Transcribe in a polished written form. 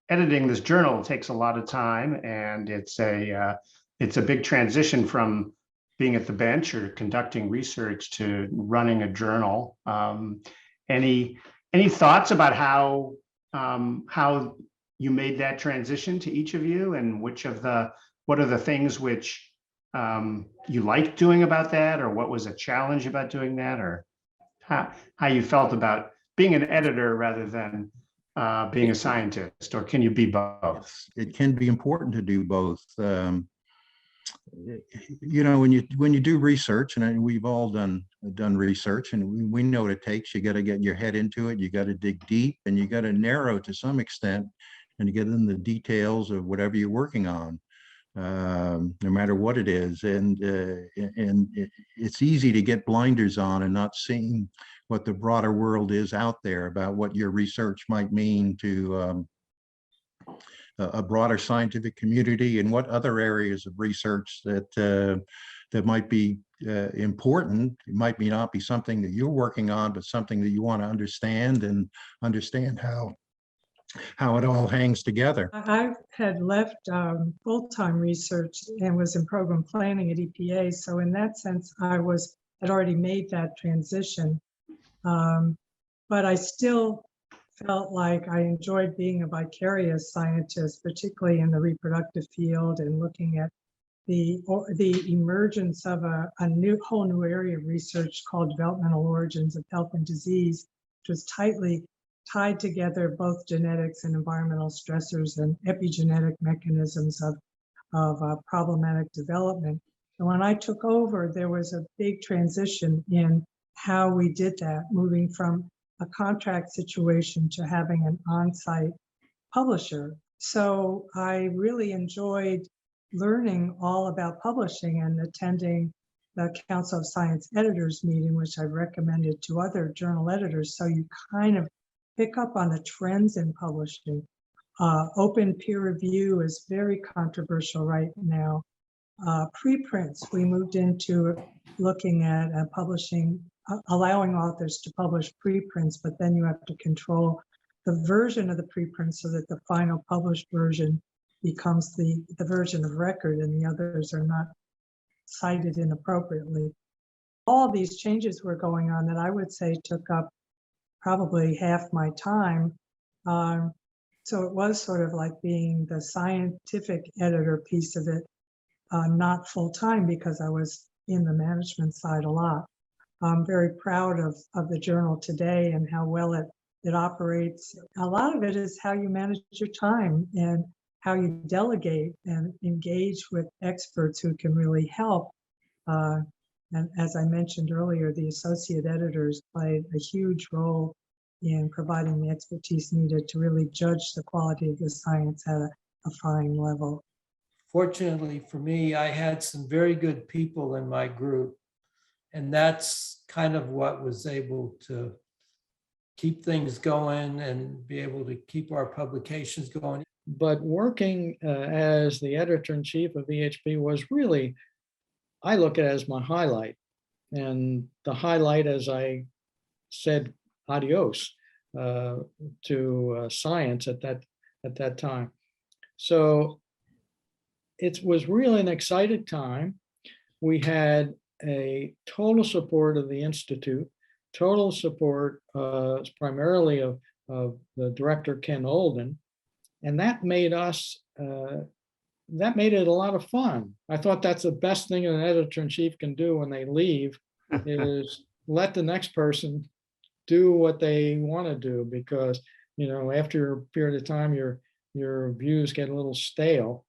editing this journal takes a lot of time, and it's a big transition from being at the bench or conducting research to running a journal. Any thoughts about how you made that transition to each of you, and what are the things which you liked doing about that, or what was a challenge about doing that, or how you felt about being an editor rather than being a scientist, or can you be both? It can be important to do both. You know, when you do research, and we've all done research, and we know what it takes. You got to get your head into it. You got to dig deep, and you got to narrow to some extent, and you get in the details of whatever you're working on, no matter what it is. And it's easy to get blinders on and not seeing what the broader world is out there about what your research might mean to a broader scientific community, and what other areas of research that might be important. It might not be something that you're working on, but something that you want to understand, and understand how it all hangs together. I had left full-time research and was in program planning at EPA. So in that sense, I had already made that transition. But I still felt like I enjoyed being a vicarious scientist, particularly in the reproductive field, and looking at the emergence of a whole new area of research called developmental origins of health and disease, which was tightly tied together both genetics and environmental stressors and epigenetic mechanisms of problematic development. And when I took over, there was a big transition in how we did that, moving from a contract situation to having an on-site publisher. So I really enjoyed learning all about publishing and attending the Council of Science Editors meeting, which I recommended to other journal editors. So you kind of pick up on the trends in publishing. Open peer review is very controversial right now. Preprints, we moved into looking at publishing, allowing authors to publish preprints, but then you have to control the version of the preprint so that the final published version becomes the version of record, and the others are not cited inappropriately. All these changes were going on that I would say took up probably half my time. So it was sort of like being the scientific editor piece of it, not full time, because I was in the management side a lot. I'm very proud of the journal today and how well it operates. A lot of it is how you manage your time and how you delegate and engage with experts who can really help. And as I mentioned earlier, the associate editors played a huge role in providing the expertise needed to really judge the quality of the science at a fine level. Fortunately for me, I had some very good people in my group, and that's kind of what was able to keep things going and be able to keep our publications going. But working as the editor-in-chief of EHP was really, I look at it as my highlight. And the highlight, as I said, adios to science at that time. So it was really an exciting time. We had a total support of the Institute, total support primarily of the director, Ken Olden, and that made it a lot of fun. I thought that's the best thing an editor-in-chief can do when they leave is let the next person do what they want to do, because, you know, after a period of time, your views get a little stale.